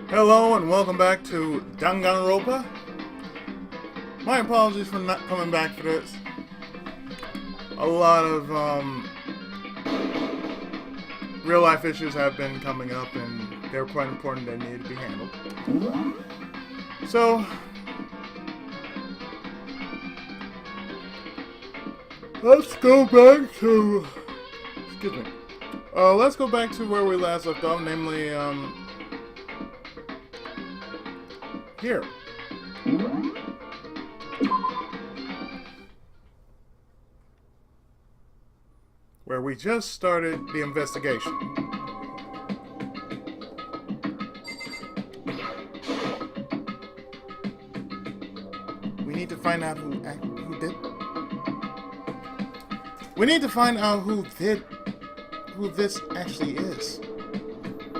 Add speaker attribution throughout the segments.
Speaker 1: Hello and welcome back to Danganronpa. My apologies for not coming back for this. A lot of real life issues have been coming up and they're quite important. They need to be handled. So let's go back to let's go back to where we last left off, namely here. Where we just started the investigation. We need to find out who did. We need to find out who this actually is.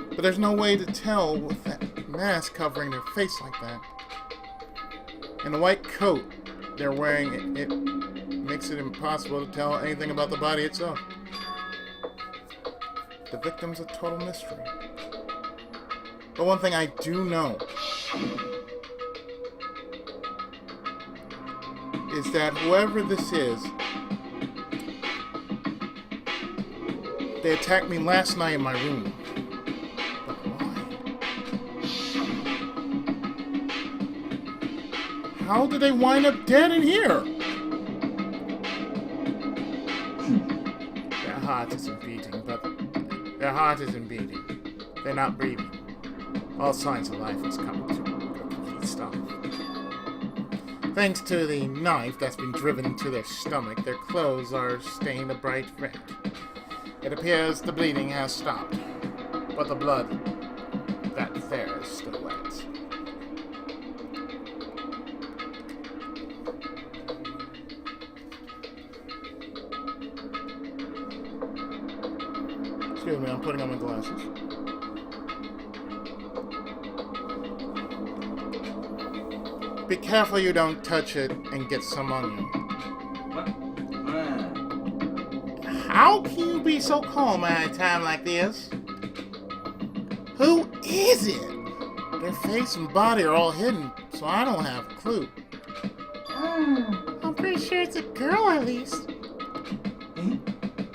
Speaker 1: But there's no way to tell with that mask covering their face like that. And the white coat they're wearing, it makes it impossible to tell anything about the body itself. The victim's a total mystery. But one thing I do know is that whoever this is, they attacked me last night in my room. How did they wind up dead in here? Their heart isn't beating, but their heart isn't beating. They're not breathing. All signs of life has come to a complete stop. Thanks to the knife that's been driven into their stomach, their clothes are stained a bright red. It appears the bleeding has stopped, but the blood that's there is still wet. Excuse me, I'm putting on my glasses. Be careful you don't touch it and get some on you. How can you be so calm at a time like this? Who is it? Their face and body are all hidden, so I don't have a clue. I'm pretty sure it's a girl at least.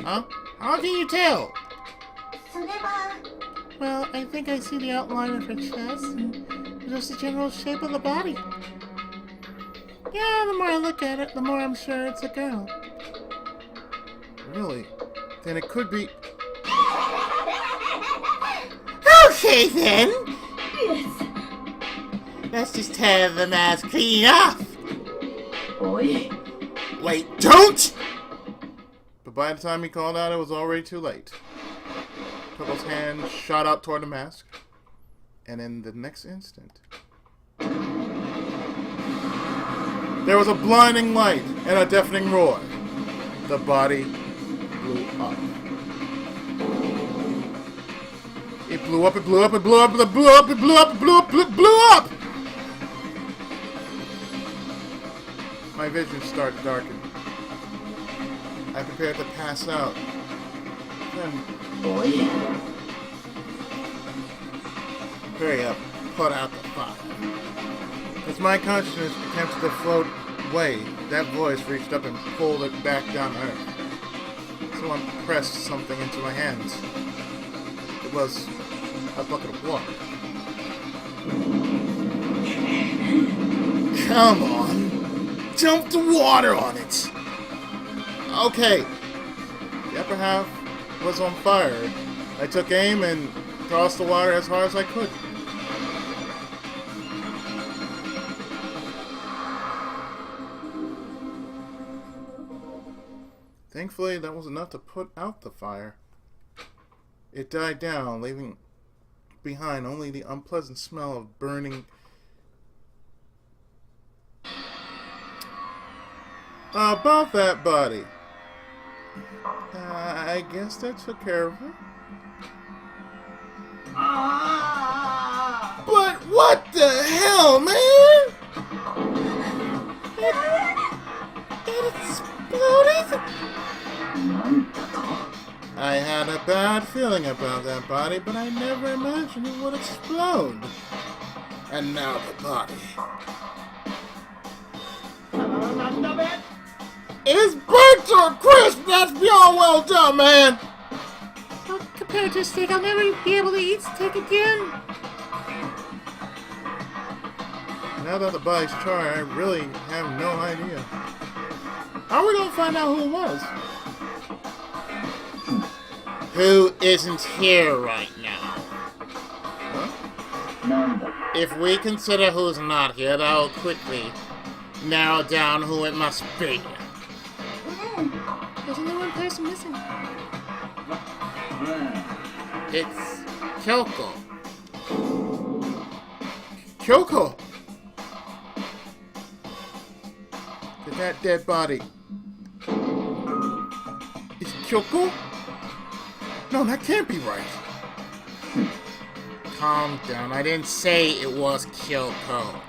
Speaker 1: Huh? How can you tell? Well, I think I see the outline of her chest and just the general shape of the body. Yeah, the more I look at it, the more I'm sure it's a girl. Really? Then it could be... Okay, then! Yes. Let's just tear the mask clean off! Boy. Wait, don't! But by the time he called out, it was already too late. Purple's hand shot out toward the mask, and in the next instant, there was a blinding light and a deafening roar. The body blew up. It blew up, it blew up, it blew up, it blew up, it blew up, it blew up, it blew up! My vision started darkening. I prepared to pass out. Then, boy, hurry up, put out the fire. As my consciousness attempted to float away, that voice reached up and pulled it back down to earth. Someone pressed something into my hands. It was a bucket of water. Come on, dump the water on it. Okay, the upper half was on fire. I took aim and tossed the water as hard as I could. Thankfully, that was enough to put out the fire. It died down, leaving behind only the unpleasant smell of burning. About that body. I guess that took care of it. But what the hell, man? It exploded? I had a bad feeling about that body, but I never imagined it would explode. And now the body. It's burnt to a crisp! That's beyond well done, man!
Speaker 2: Well, compared to a steak, I'll never be able to eat steak again.
Speaker 1: Now that the body's charred, I really have no idea. How are we gonna find out who it was? Who isn't here right now? Huh? If we consider who's not here, that'll quickly narrow down who it must be.
Speaker 2: There's only one person missing.
Speaker 1: It's Kyoko. Kyoko! That dead body. Is Kyoko? No, that can't be right. Calm down. I didn't say it was Kyoko.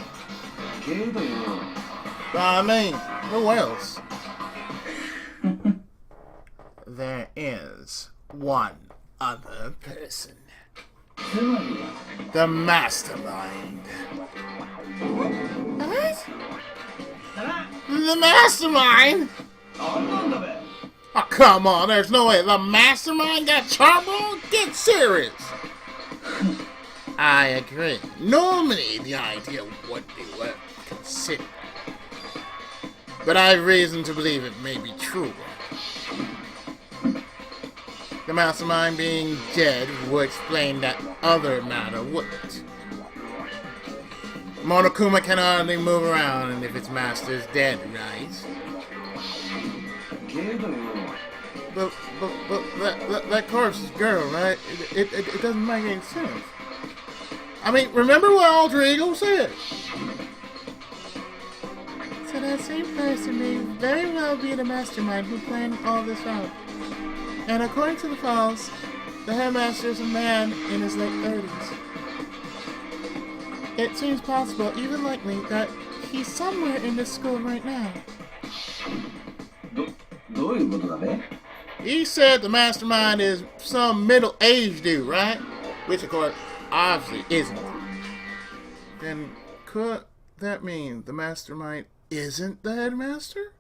Speaker 1: But I mean, who else? There is one other person. The mastermind.
Speaker 2: What?
Speaker 1: The mastermind? Oh, come on, there's no way. The mastermind got charcoal? Get serious. I agree. Normally, the idea would be worth considering. But I have reason to believe it may be true. The mastermind being dead would explain that other matter wouldn't. Monokuma can hardly move around, and if its master is dead, right? But that corpse is girl, right? It doesn't make any sense. I mean, remember what Alter Ego said?
Speaker 2: So that same person may very well be the mastermind who planned all this out.
Speaker 1: And according to the files, the headmaster is a man in his late 30s. It seems possible, even likely, that he's somewhere in this school right now. He said the mastermind is some middle-aged dude, right? Which, of course, obviously isn't. Then could that mean the mastermind isn't the headmaster?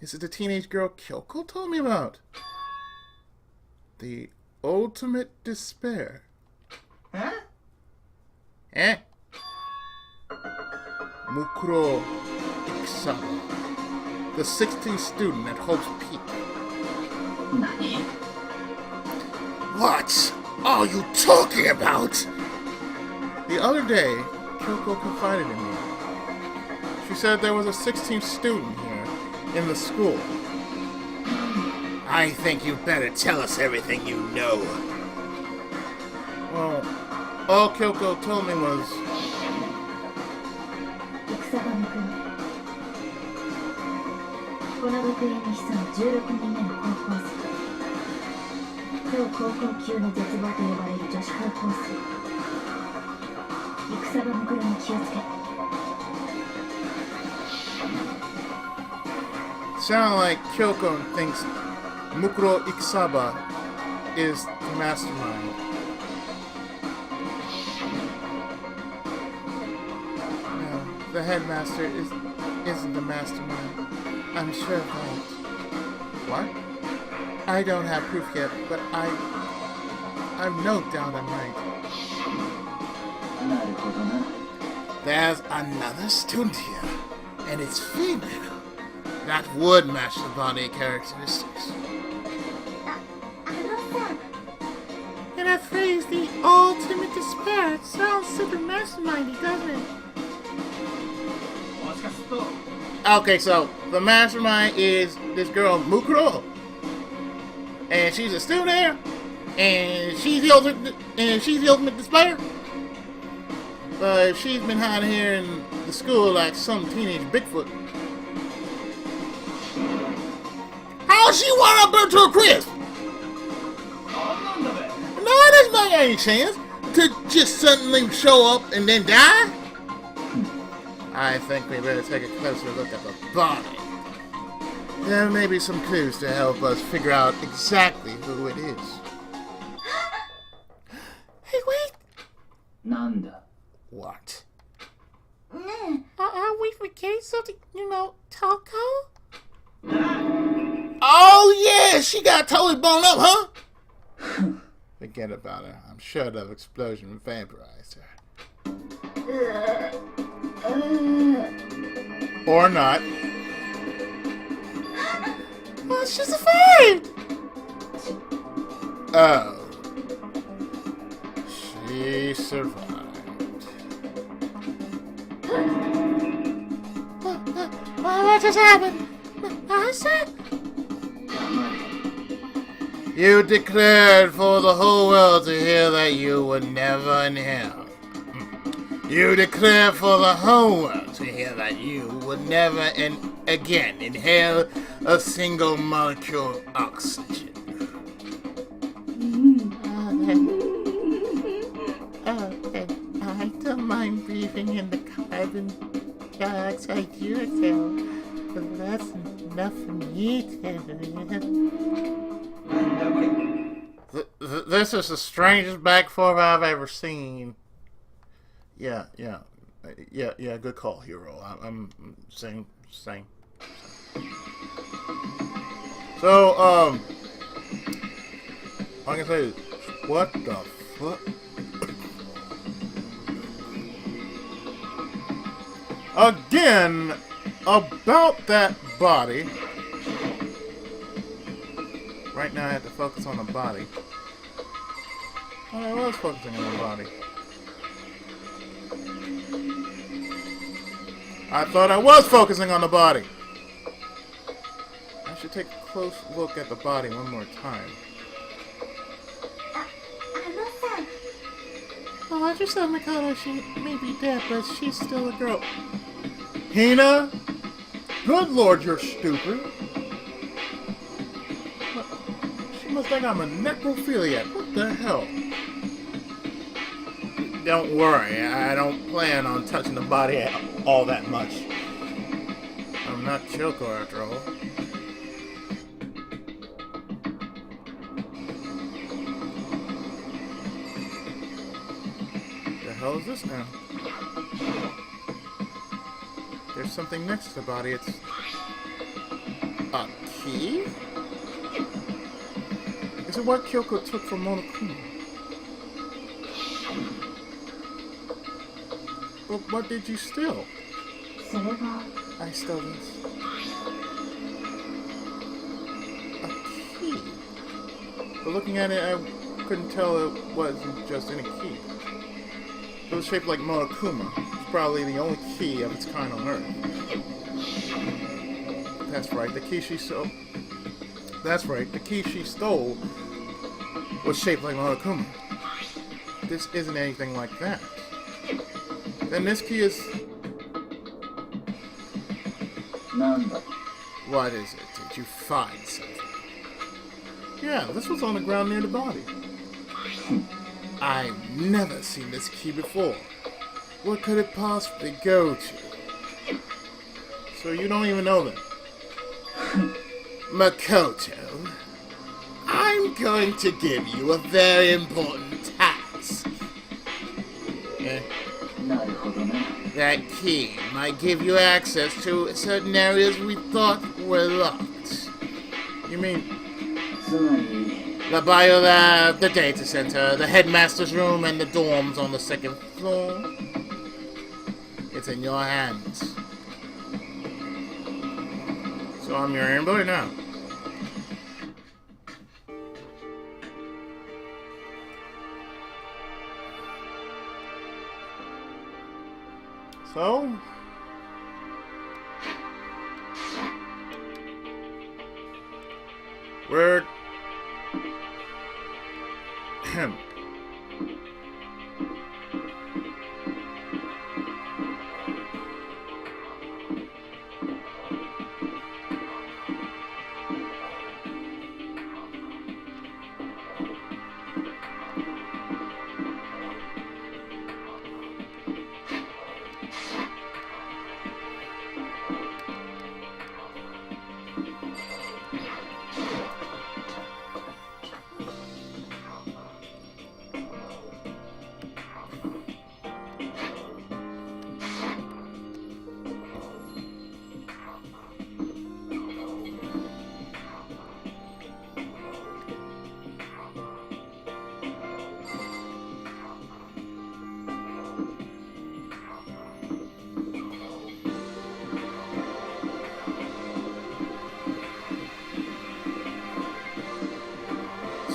Speaker 1: Is it the teenage girl Kyoko told me about? The ultimate despair.
Speaker 2: Huh?
Speaker 1: Eh? Mukuro Ikusaba, the 16th student at Hope's Peak. What are you talking about? The other day, Kyoko confided in me. She said there was a 16th student here in the school. I think you better tell us everything you know. Well, all Kyoko told me was... Sound like Kyoko thinks Mukuro Ikusaba is the mastermind. No, the headmaster isn't the mastermind. I'm sure of that. What? I don't have proof yet, but I've no doubt I'm right. There's another student here, and it's female. That would match the body characteristics.
Speaker 2: And that phrase, the ultimate despair, it sounds super mastermindy, doesn't it?
Speaker 1: Okay, so the mastermind is this girl Mukuro, and she's a student here, and she's the ultimate despair. But she's been hiding here in the school like some teenage Bigfoot. How she wound up burnt to a crisp? No, it doesn't make any chance to just suddenly show up and then die. I think we better take a closer look at the body. There may be some clues to help us figure out exactly who it is.
Speaker 2: Hey, wait!
Speaker 1: What?
Speaker 2: Are we forgetting something? Taco?
Speaker 1: Oh, yeah! She got totally blown up, huh? Forget about her. I'm sure that explosion vaporized her. Or not.
Speaker 2: Well, she survived!
Speaker 1: Oh. She survived.
Speaker 2: What just happened? I said...
Speaker 1: You declared for the whole world to hear that you would never inhale. You declared for the whole world to hear that you would never again inhale a single molecule of oxygen.
Speaker 2: I don't mind breathing in the carbon dioxide you exhale, but that's enough for me to
Speaker 1: This is the strangest back forth I've ever seen. Yeah, good call, hero. I'm saying. So, all I can say is, what the fuck? Again, about that body. Right now I have to focus on the body. Oh, I was focusing on the body. I thought I was focusing on the body. I should take a close look at the body one more time.
Speaker 2: Oh, I just said Mukuro, she may be dead, but she's still a girl.
Speaker 1: Hina? Good lord, you're stupid. She must think I'm a necrophiliac. What the hell? Don't worry, I don't plan on touching the body all that much. I'm not Kyoko after all. The hell is this now? There's something next to the body. It's a key? Is it what Kyoko took from Monokuma? But what did you steal? I stole this. A key? But looking at it, I couldn't tell it wasn't just any key. It was shaped like Monokuma. It's probably the only key of its kind on Earth. That's right, the key she stole... That's right, the key she stole was shaped like Monokuma. This isn't anything like that. Then this key is... What is it? Did you find something? Yeah, this was on the ground near the body. I've never seen this key before. What could it possibly go to? So you don't even know that. Makoto, I'm going to give you a very important task. Yeah. That key might give you access to certain areas we thought were locked. You mean the biolab, the data center, the headmaster's room, and the dorms on the second floor? It's in your hands. So I'm your employee now. So, we're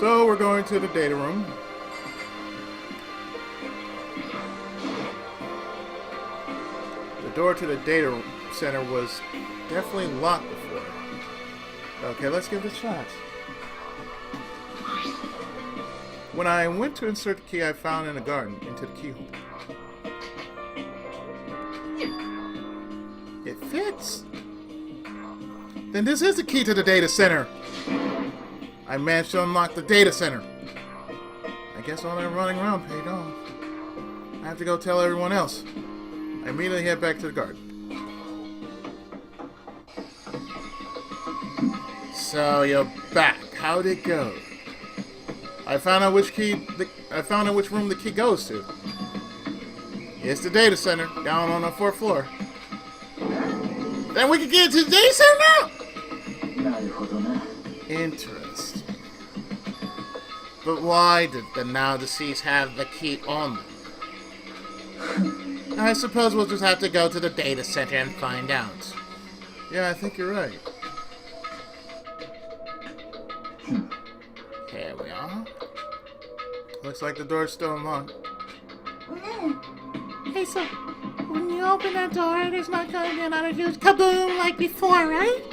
Speaker 1: So we're going to the data room. The door to the data center was definitely locked before. Okay, let's give it a shot. When I went to insert the key I found in the garden into the keyhole. It fits. Then this is the key to the data center. I managed to unlock the data center. I guess all that running around paid off. I have to go tell everyone else. I immediately head back to the garden. So you're back. How'd it go? I found out which room the key goes to. It's the data center down on the 4th floor. Then we can get into the data center now. Interesting. But why did the now deceased have the key on them? I suppose we'll just have to go to the data center and find out. Yeah, I think you're right. Here we are. Looks like the door's still unlocked.
Speaker 2: Hey, so when you open that door, there's not going to be another huge kaboom like before, right?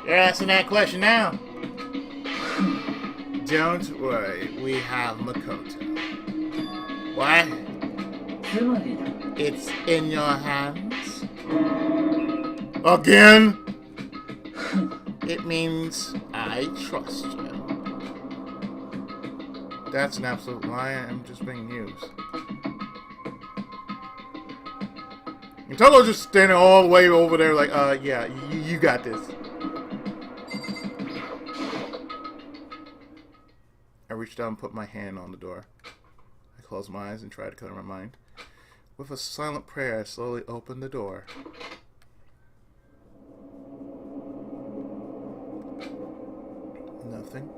Speaker 1: You're asking that question now. Don't worry, we have Makoto. What? It's in your hands? Again? It means I trust you. That's an absolute lie. I'm just being used. And Toto's just standing all the way over there like, yeah, you got this. I reached out and put my hand on the door. I closed my eyes and tried to clear my mind. With a silent prayer, I slowly opened the door. Nothing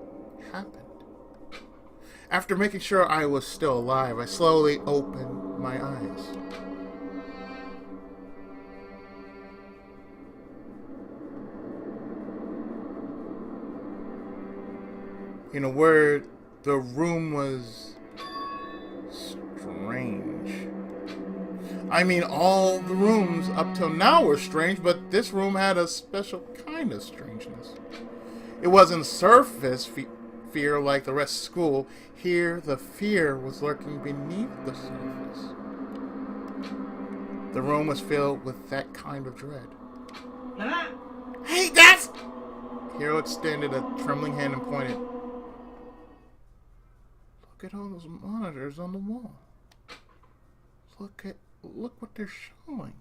Speaker 1: happened. After making sure I was still alive, I slowly opened my eyes. In a word, the room was strange. I mean, all the rooms up till now were strange, but this room had a special kind of strangeness. It wasn't surface fear like the rest of school. Here, the fear was lurking beneath the surface. The room was filled with that kind of dread. Hey, that's... Hiro extended a trembling hand and pointed. Look at all those monitors on the wall. Look what they're showing.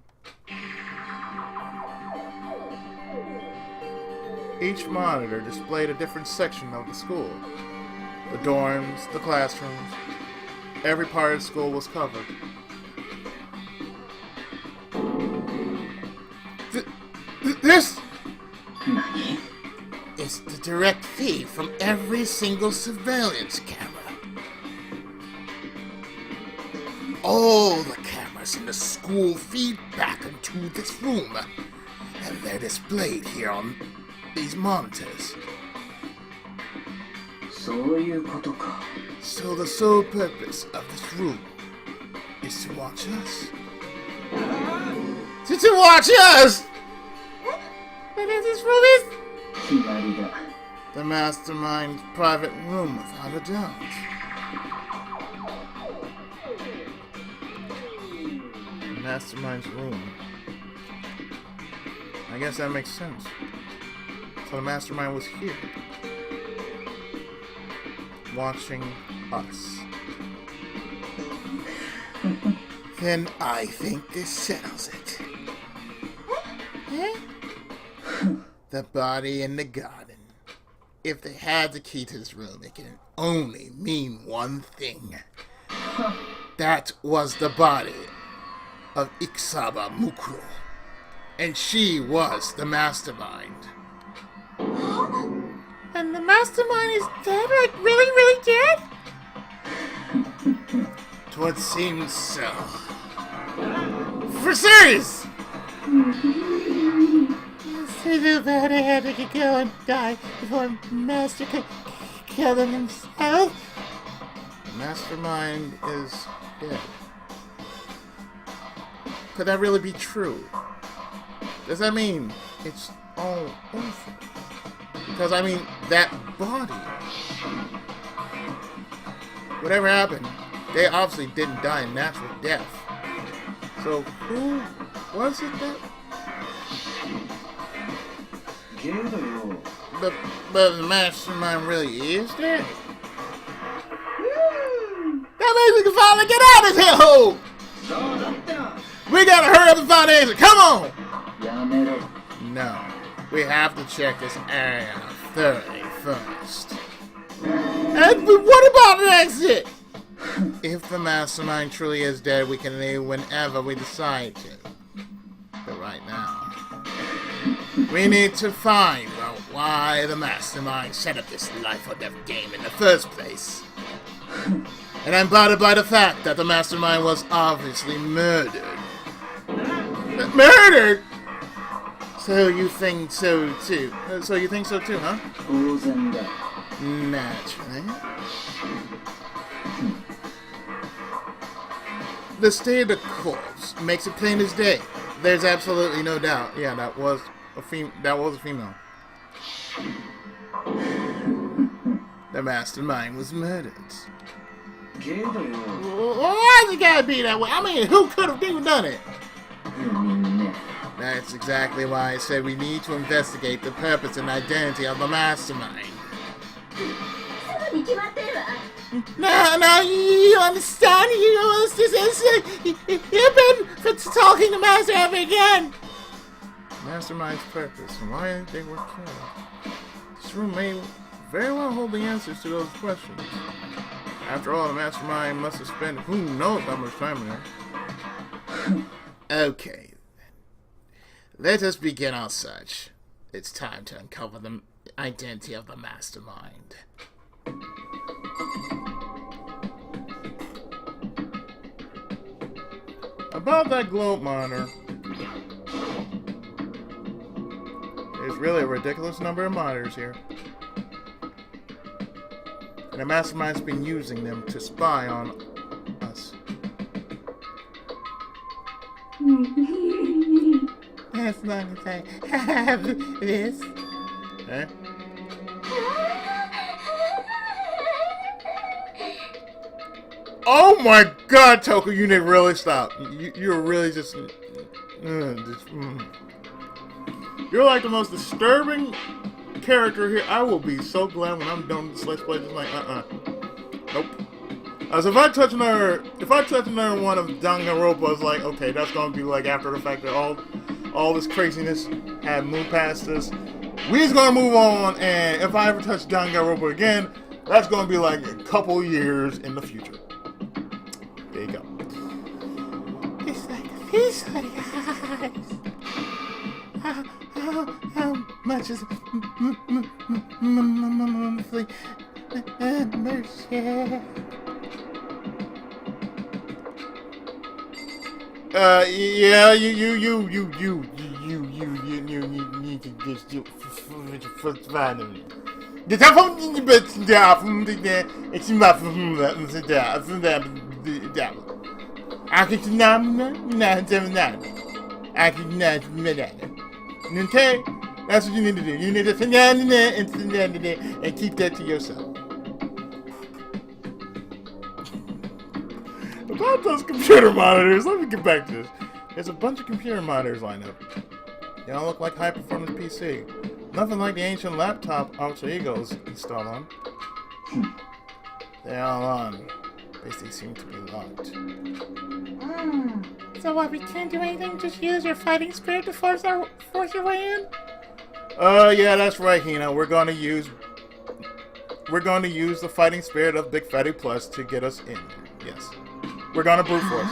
Speaker 1: Each monitor displayed a different section of the school. The dorms, the classrooms, every part of the school was covered. This is the direct feed from every single surveillance camera. All the cameras in the school feed back into this room, and they're displayed here on these monitors. So the sole purpose of this room is to watch us. To watch us!
Speaker 2: But this room is...
Speaker 1: The mastermind's private room, without a doubt. The mastermind's room. I guess that makes sense. So the mastermind was here. Watching us. Then I think this settles it.
Speaker 2: Huh?
Speaker 1: The body in the garden. If they had the key to this room, it can only mean one thing. That was the body of Ikusaba Mukuro. And she was the mastermind.
Speaker 2: And the mastermind is dead? Like, really, really dead?
Speaker 1: Twould seem so. For serious!
Speaker 2: Yes. Too bad I had to go and die before Master could kill him himself.
Speaker 1: The mastermind is dead. Could that really be true? Does that mean it's all over? Because, I mean, that body, whatever happened, they obviously didn't die a natural death. So, who was it that... But the mastermind really is dead? That means we can finally get out of here, ho! We gotta hurry up and find the answer, come on! No, we have to check this area thoroughly first. And what about an exit? If the mastermind truly is dead, we can leave whenever we decide to. But right now, we need to find out why the mastermind set up this life or death game in the first place. And I'm bothered by the fact that the mastermind was obviously murdered. Murdered? So you think so too? Huh? Naturally. The state of the corpse makes it plain as day. There's absolutely no doubt. Yeah, that was a female. The mastermind was murdered. Why's it gotta be that way? I mean, who could have even done it? That's exactly why I said we need to investigate the purpose and identity of the mastermind. No, you understand? You've been talking to Master ever again. Mastermind's purpose and why they were killed. This room may very well hold the answers to those questions. After all, the mastermind must have spent who knows how much time there. Okay. Let us begin our search. It's time to uncover the identity of the mastermind. About that globe monitor, there's really a ridiculous number of monitors here. And the mastermind's been using them to spy on us.
Speaker 2: As long as I have this.
Speaker 1: Eh? Oh my god, Toku, you need to really stop. You're really just... You're like the most disturbing character here. I will be so glad when I'm done with this Let's Play. Just like, Nope. So if I touch another one of Danganronpa, it's like, okay, that's gonna be like after the fact that all this craziness had moved past us. We just gonna move on, and if I ever touch Danganronpa again, that's gonna be like a couple years in the future. There you go.
Speaker 2: It's like a piece of the eyes. How much is monthly membership?
Speaker 1: Yeah, you need to just do first find the telephone, but it's not from that. I can okay, that's what you need to do. You need to send and keep that to yourself. About those computer monitors, let me get back to this. There's a bunch of computer monitors lined up. They all look like high-performance PC. Nothing like the ancient laptop Alter Ego's installed on. They're all on. They seem to be locked.
Speaker 2: So what, we can't do anything? Just use your fighting spirit to force your way in?
Speaker 1: Yeah, that's right, Hina. We're gonna use the fighting spirit of Big Fatty Plus to get us in. Yes. We're gonna brute force.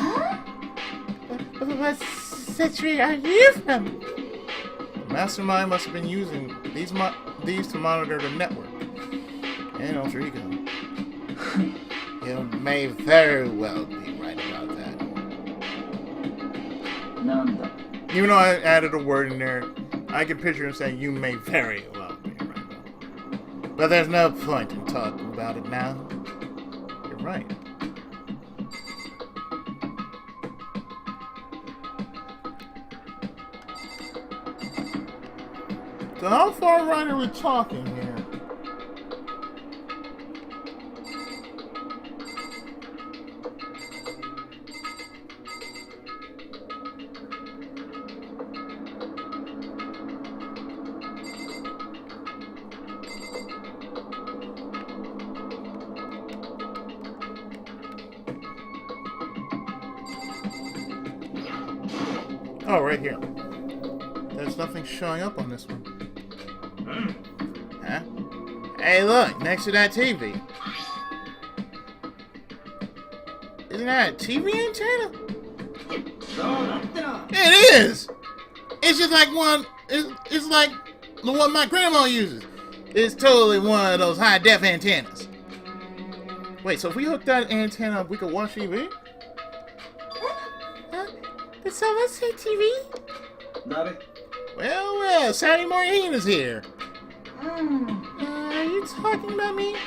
Speaker 2: What century are you from?
Speaker 1: The mastermind must have been using these to monitor the network. And Alter Ego. You may very well be right about that. Even though I added a word in there, I can picture him saying, you may very well be right now. But there's no point in talking about it now. You're right. So how far right are we talking here? Oh, right here. There's nothing showing up on this one. Huh? Hey, look, next to that TV. Isn't that a TV antenna? It is! It's just like one, it's like the one my grandma uses. It's totally one of those high-def antennas. Wait, so if we hook that antenna up, we could watch TV?
Speaker 2: Did someone say TV?
Speaker 1: Well, Saturday morning is here.
Speaker 2: Are you talking about me?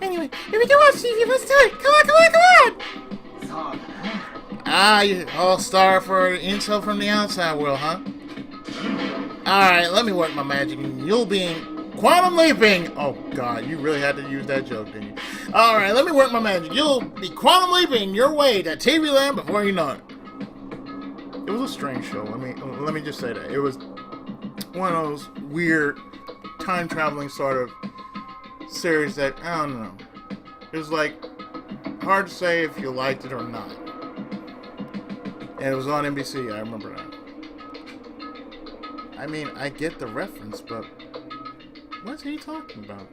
Speaker 2: Anyway, if we can watch TV, let's do it! Come on!
Speaker 1: Ah, you all star for intel from the outside world, huh? Alright, let me work my magic and you'll be in quantum leaping! Oh god, you really had to use that joke, didn't you? Alright, let me work my magic. You'll be quantum leaping your way to TV land before you know it. It was a strange show. Let me just say that. It was one of those weird time-traveling sort of series that, I don't know. It was like, hard to say if you liked it or not. And it was on NBC, I remember that. I mean, I get the reference, but what's he talking about?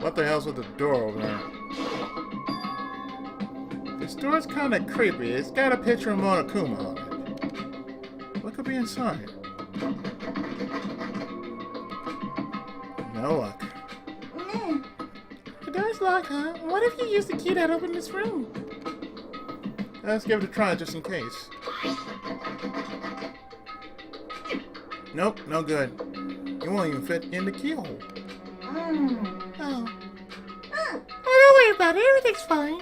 Speaker 1: What the hell's with the door over there? This door's kind of creepy. It's got a picture of Monokuma on it. What could be inside? No luck.
Speaker 2: The door's locked, huh? What if you use the key that opened this room?
Speaker 1: Let's give it a try just in case. Nope, no good. You won't even fit in the keyhole.
Speaker 2: Oh, don't worry about it. Everything's fine.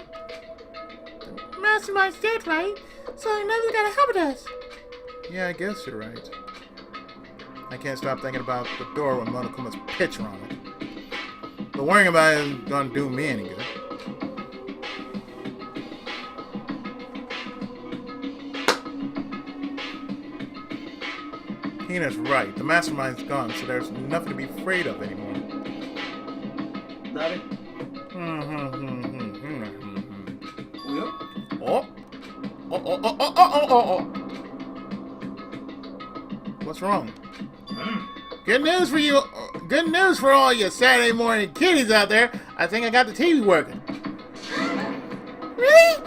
Speaker 2: The mastermind's dead, right? So nothing's gonna happen to us.
Speaker 1: Yeah, I guess you're right. I can't stop thinking about the door with Monokuma's picture on it. But worrying about it isn't gonna do me any good. Hina's right. The mastermind's gone, so there's nothing to be afraid of anymore. Oh. What's wrong? Good news for you. Good news for all you Saturday morning kiddies out there. I think I got the TV working.
Speaker 2: Really?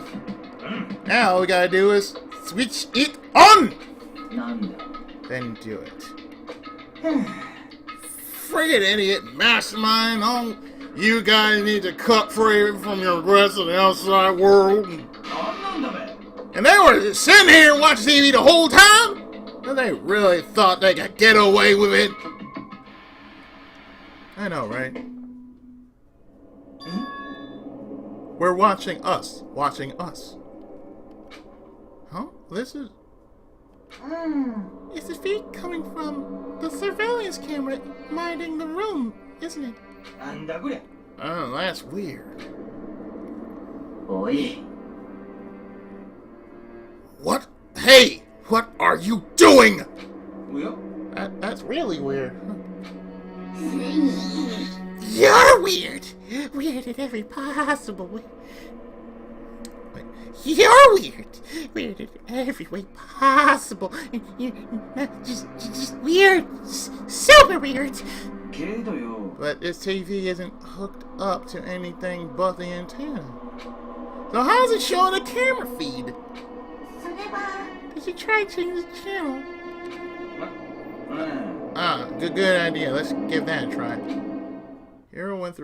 Speaker 1: Now all we gotta do is switch it on. Then do it. Friggin' idiot mastermind. All you guys need to cut free from your regrets of the outside world. And they were just sitting here and watching TV the whole time? And they really thought they could get away with it? I know, right? We're watching us. Watching us. Huh? This is...
Speaker 2: It's the feed coming from the surveillance camera lighting the room, isn't it?
Speaker 1: Oh, that's weird. What? Hey! What are you doing? That's really weird.
Speaker 2: You're weird! Weird in every possible way. You're weird! Weird in every way possible. You're just weird. Super weird.
Speaker 1: But this TV isn't hooked up to anything but the antenna. So how's it showing a camera feed?
Speaker 2: Did you try changing the channel?
Speaker 1: Ah, good idea. Let's give that a try. Hero went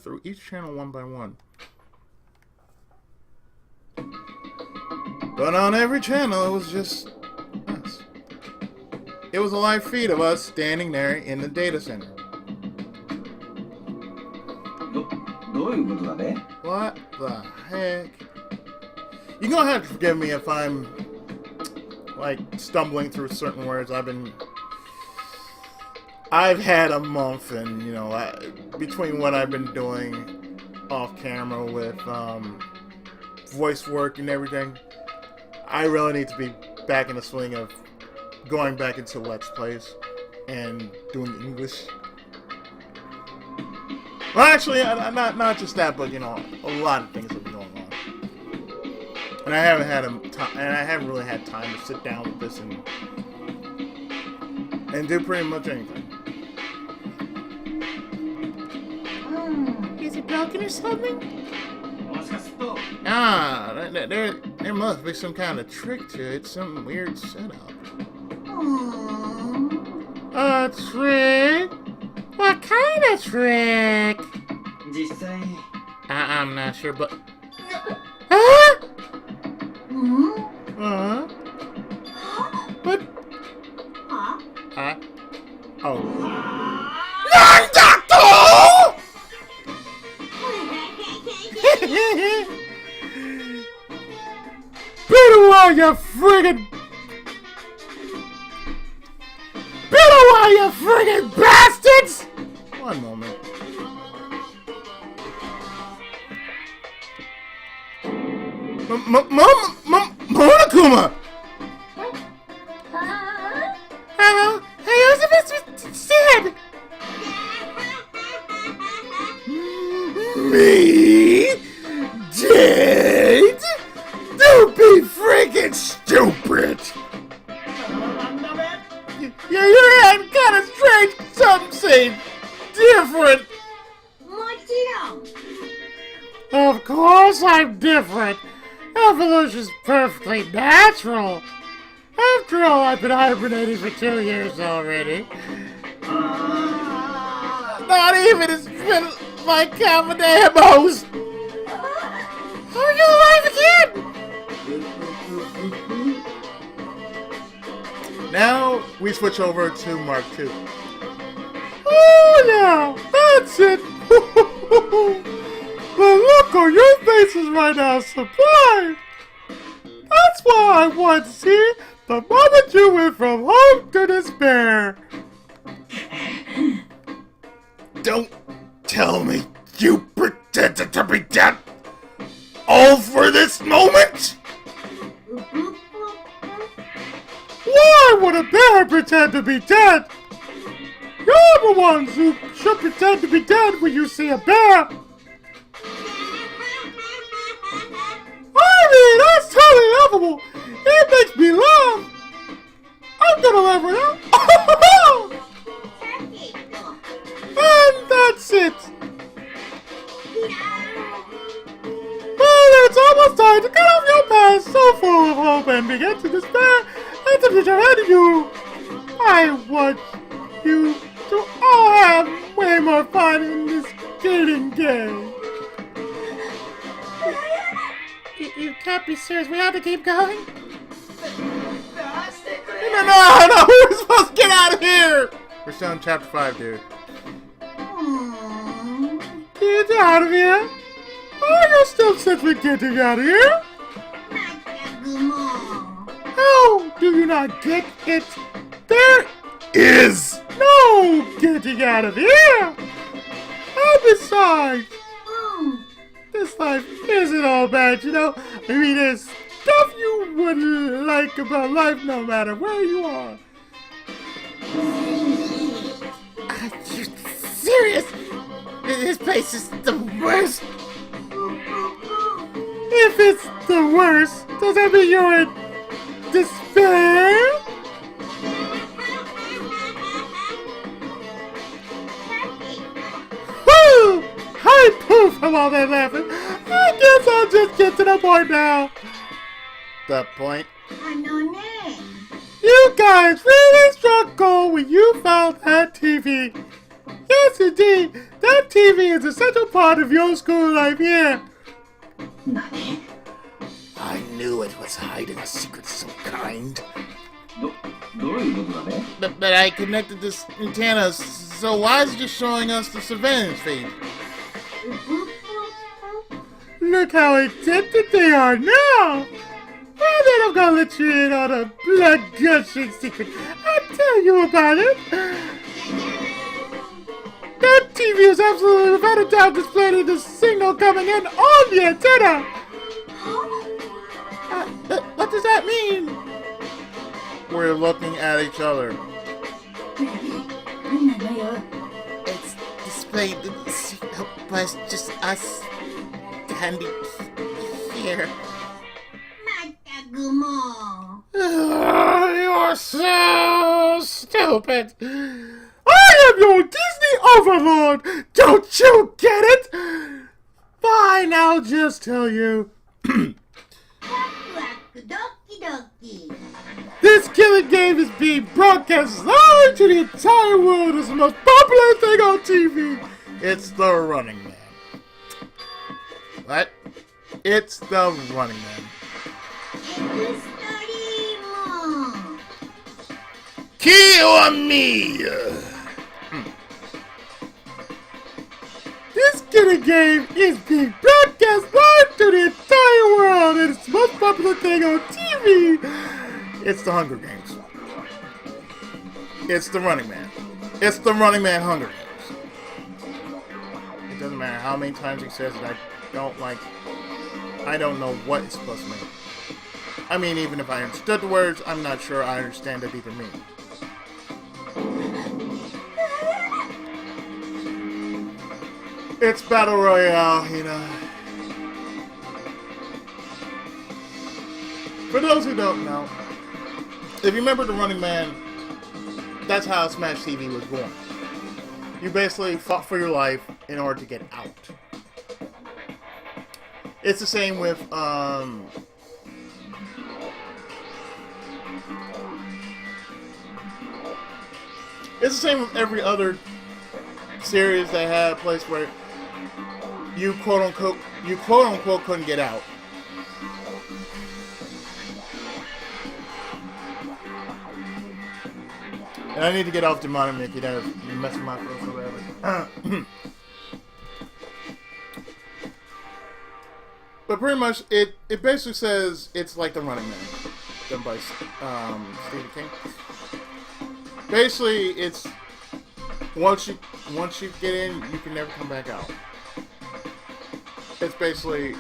Speaker 1: through each channel one by one. But on every channel, it was just us. It was a live feed of us standing there in the data center. What the heck? You're gonna have to forgive me if I'm, like, stumbling through certain words. I've had a month, and, you know, between what I've been doing off camera with voice work and everything, I really need to be back in the swing of going back into Let's Plays and doing English. Well, actually, not just that, but, you know, a lot of things have been going on. And I haven't really had time to sit down with this and do pretty much anything.
Speaker 2: Is it broken or something?
Speaker 1: Ah, there must be some kind of trick to it, some weird setup.
Speaker 2: A trick? What kind of trick? I'm not sure, but... Huh? What? Oh.
Speaker 1: Better while you friggin'... Better while you friggin' bastards! One moment. Monokuma!
Speaker 2: Hello? Hey, Elizabeth was dead!
Speaker 1: Me? Dead? Don't be freaking stupid! You're acting kind of strange. Some say different.
Speaker 2: Of course I'm different. Evolution's perfectly natural. After all, I've been hibernating for 2 years already.
Speaker 1: Not even it's been like half a day at most.
Speaker 2: Are you alive again?
Speaker 1: Now we switch over to Mark II.
Speaker 2: Oh, yeah, that's it. The look on your faces right now, Supply. That's why I want to see the moment you went from hope to despair.
Speaker 1: Don't tell me you pretended to be dead. All for this moment?
Speaker 2: Why would a bear pretend to be dead? You're the ones who should pretend to be dead when you see a bear. I mean, that's totally laughable. It makes me laugh. I'm gonna laugh right now. And that's it. Well, it's almost time to get off your past so full of hope and begin to despair and to future ahead of you. I want you to all have way more fun in this skating game. You can't be serious. We have to keep going.
Speaker 1: No, we're supposed to get out of here. We're still in chapter 5, dude.
Speaker 2: Get out of here. Are you still simply getting out of here? How do you not get it? There
Speaker 1: Is
Speaker 2: no getting out of here. And besides, this life isn't all bad, you know? I mean, there's stuff you wouldn't like about life no matter where you are.
Speaker 1: Are you serious? This place is the worst.
Speaker 2: If it's the worst, does that mean you're in despair? Woo! I poof from all that laughing. I guess I'll just get to the point now.
Speaker 1: The point?
Speaker 2: You guys really struck gold when you found that TV. Yes, indeed. That TV is a central part of your school life here.
Speaker 1: I knew it was hiding a secret of some kind. But I connected this antenna, so why is it just showing us the surveillance feed?
Speaker 2: Look how addicted they are now! Well, then I'm gonna let you in on a blood-gushing secret. I'll tell you about it. That TV is absolutely without a doubt displaying the signal coming in on the antenna.
Speaker 1: What does that mean? We're looking at each other. It's displayed the signal, but it's just us standing here.
Speaker 2: You are so stupid. I am your Disney overlord. Don't you get it? Fine, I'll just tell you. This killing game is being broadcast live to the entire world as the most popular thing on TV.
Speaker 1: It's the Running Man. What? It's the Running Man. Kill me!
Speaker 2: This killing game is being broadcast live to the entire world and it's the most popular thing on TV.
Speaker 1: It's the Hunger Games. It's the Running Man. It's the Running Man Hunger Games. It doesn't matter how many times he says it, I don't know what it's supposed to mean. I mean, even if I understood the words, I'm not sure I understand it either mean. It's Battle Royale, you know. For those who don't know, if you remember the Running Man, that's how Smash TV was born. You basically fought for your life in order to get out. It's the same with, it's the same with every other series that had a place where you quote unquote couldn't get out. And I need to get off the monitor, Mickey. That is messing my throat forever. But pretty much, it basically says it's like the Running Man, done by Stephen King. Basically, it's once you get in, you can never come back out. It's basically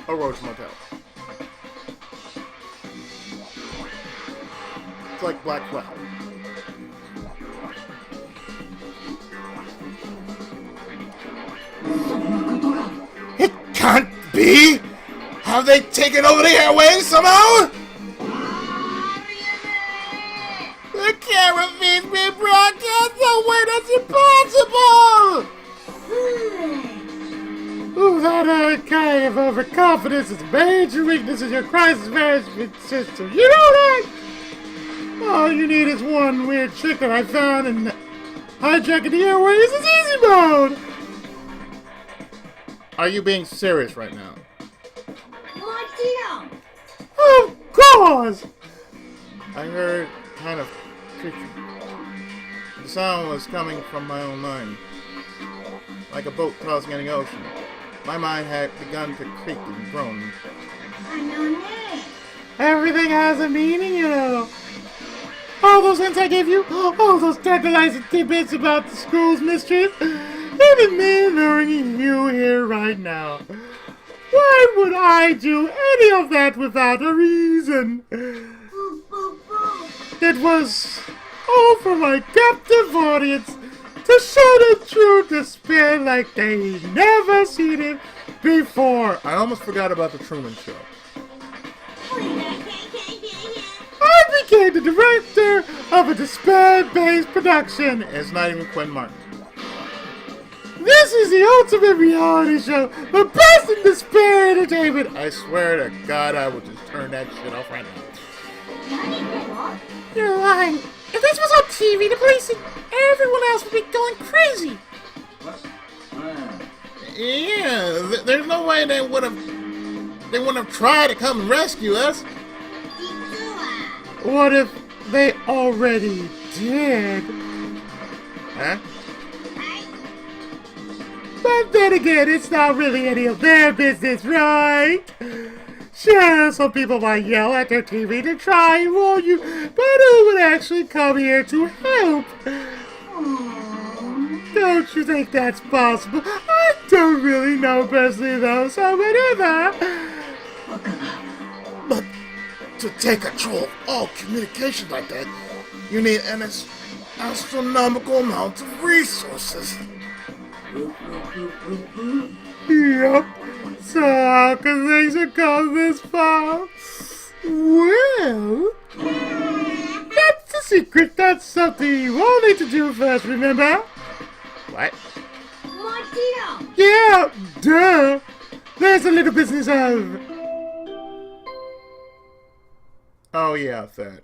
Speaker 1: a roach motel. It's like Black Cloud. It can't be! Have they taken over the airwaves somehow? The camera feed's been broadcast no way, that's impossible!
Speaker 2: Ooh, that kind of overconfidence is a major weakness in your crisis management system. You know that? All you need is one weird trick that I found, and hijacking the airways is easy mode!
Speaker 1: Are you being serious right now?
Speaker 2: Of course!
Speaker 1: I heard kind of creaking. The sound was coming from my own mind. Like a boat tossing in the ocean. My mind had begun to creak and groan.
Speaker 2: Everything has a meaning, you know. All those hints I gave you, all those tantalizing tidbits about the school's mysteries, even me knowing you here right now. Why would I do any of that without a reason? It was all for my captive audience to show the true despair like they never seen it before.
Speaker 1: I almost forgot about the Truman Show.
Speaker 2: I became the director of a despair-based production.
Speaker 1: It's not even Quinn Martin.
Speaker 2: This is the ultimate reality show, the best in despair entertainment.
Speaker 1: I swear to God, I will just turn that shit off right now.
Speaker 2: You're lying. If this was on TV, the police and everyone else would be going crazy.
Speaker 1: Yeah, there's no way they wouldn't have tried to come and rescue us.
Speaker 2: What if they already did?
Speaker 1: Huh?
Speaker 2: But then again, it's not really any of their business, right? Sure, some people might yell at their TV to try and warn you, but who would actually come here to help? Don't you think that's possible? I don't really know personally though, so whatever.
Speaker 1: But to take control of all communication like that, you need an astronomical amount of resources.
Speaker 2: Yep. So how can things have come this far? Well, that's the secret. That's something you all need to do first, remember?
Speaker 1: What?
Speaker 2: Yeah, duh. There's a little business of...
Speaker 1: Oh yeah, that.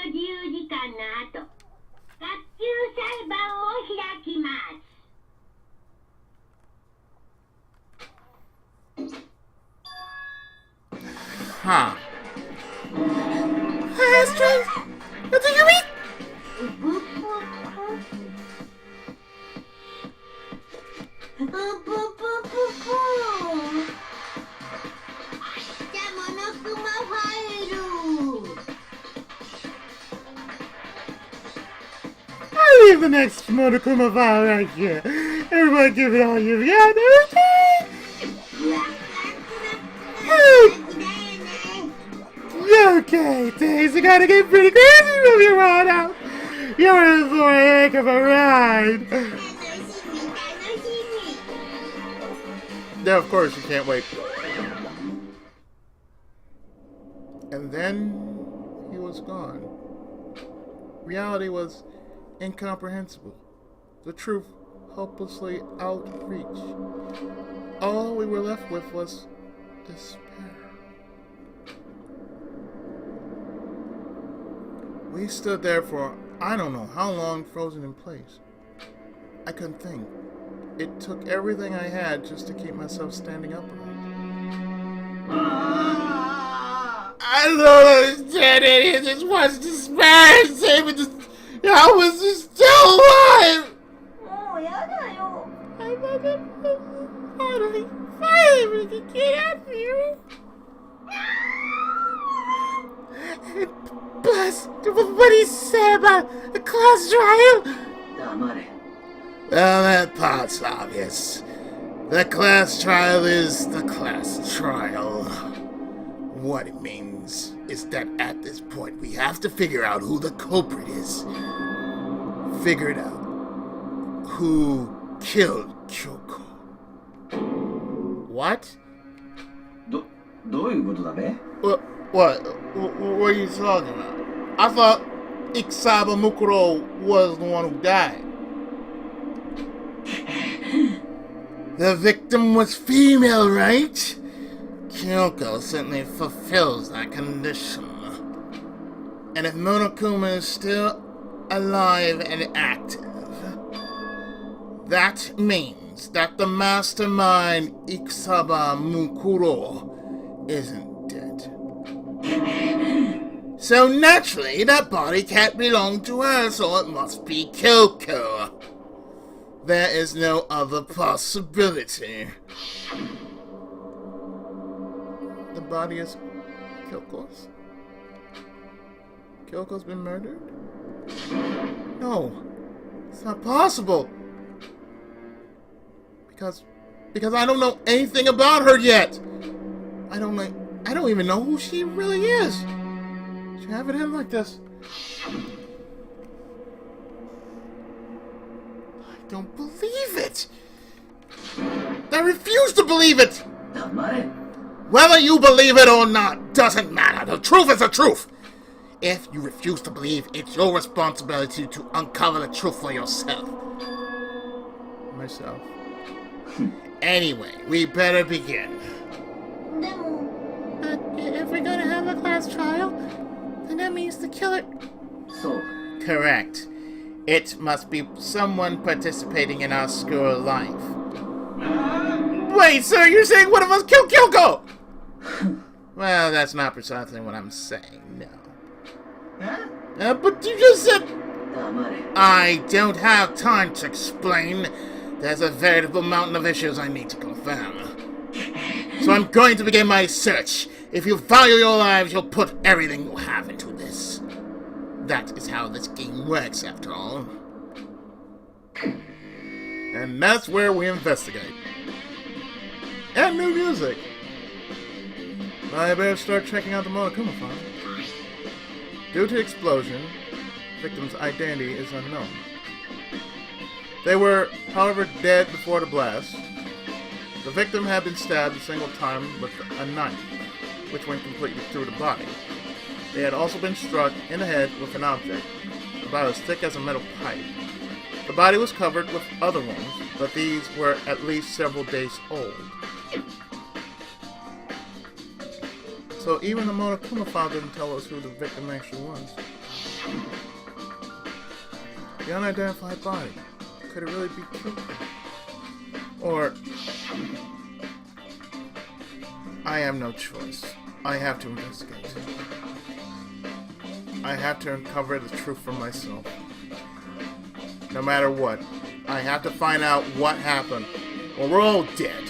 Speaker 3: 自由時間の後、学級裁判を開きます。
Speaker 1: Huh.
Speaker 2: Strange. What do you mean? I'll leave the next Monokuma file right here. Everybody give it all you've got, okay? Okay, things are gonna get pretty crazy from here on out. You're in for a heck of a ride.
Speaker 1: Yeah, of course, you can't wait. And then he was gone. Reality was incomprehensible. The truth hopelessly out of reach. All we were left with was despair. We stood there for I don't know how long, frozen in place. I couldn't think. It took everything I had just to keep myself standing upright.
Speaker 2: I don't understand it. He just wants to smash saving this. I was just still alive. Finally can get out of here. Plus, what he said about the class trial.
Speaker 1: Well, that part's obvious. The class trial is the class trial. What it means is that at this point we have to figure out who the culprit is. Figure it out. Who killed Kyoko? What? What are you talking about? I thought Ikusaba Mukuro was the one who died. The victim was female, right? Kyoko certainly fulfills that condition. And if Monokuma is still alive and active, that means that the mastermind Ikusaba Mukuro isn't dead. So naturally, that body can't belong to her, so it must be Kyoko. There is no other possibility. The body is Kyoko's? Kyoko's been murdered? No, it's not possible. Because I don't know anything about her yet. I don't even know who she really is. She have it in like this. I don't believe it. I refuse to believe it. Whether you believe it or not doesn't matter. The truth is the truth. If you refuse to believe, it's your responsibility to uncover the truth for yourself. Myself. Anyway, we better begin.
Speaker 2: If we're gonna have a class trial, then that means the killer...
Speaker 1: Correct. It must be someone participating in our school life. Wait, sir, you're saying one of us killed Kyoko? Well, that's not precisely what I'm saying, no. But you just said... I don't have time to explain. There's a veritable mountain of issues I need to confirm. So I'm going to begin my search. If you value your lives, you'll put everything you have into this. That is how this game works, after all.
Speaker 2: And that's where we investigate. And new music. I better start checking out the Monokuma file. Due to explosion, victim's identity is unknown. They were, however, dead before the blast. The victim had been stabbed a single time with a knife, which went completely through the body. They had also been struck in the head with an object, about as thick as a metal pipe. The body was covered with other wounds, but these were at least several days old. So even the Monokuma file didn't tell us who the victim actually was. The unidentified body. Could it really be Kyoko? Or... I have no choice. I have to investigate. I have to uncover the truth for myself. No matter what, I have to find out what happened, or we're all dead.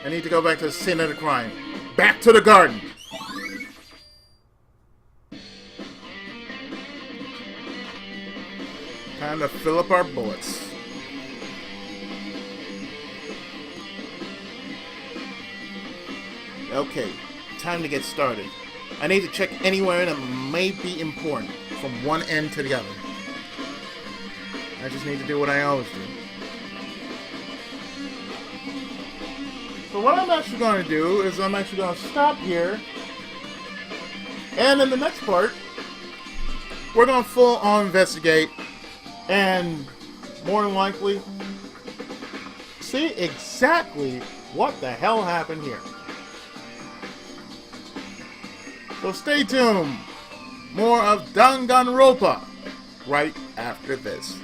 Speaker 2: I need to go back to the scene of the crime. Back to the garden! Time to fill up our bullets.
Speaker 1: Okay, time to get started. I need to check anywhere that may be important, from one end to the other.
Speaker 2: I just need to do what I always do. So what I'm actually going to do is I'm actually going to stop here. And in the next part, we're going to full on investigate and more than likely see exactly what the hell happened here. So stay tuned. More of Danganronpa right after this.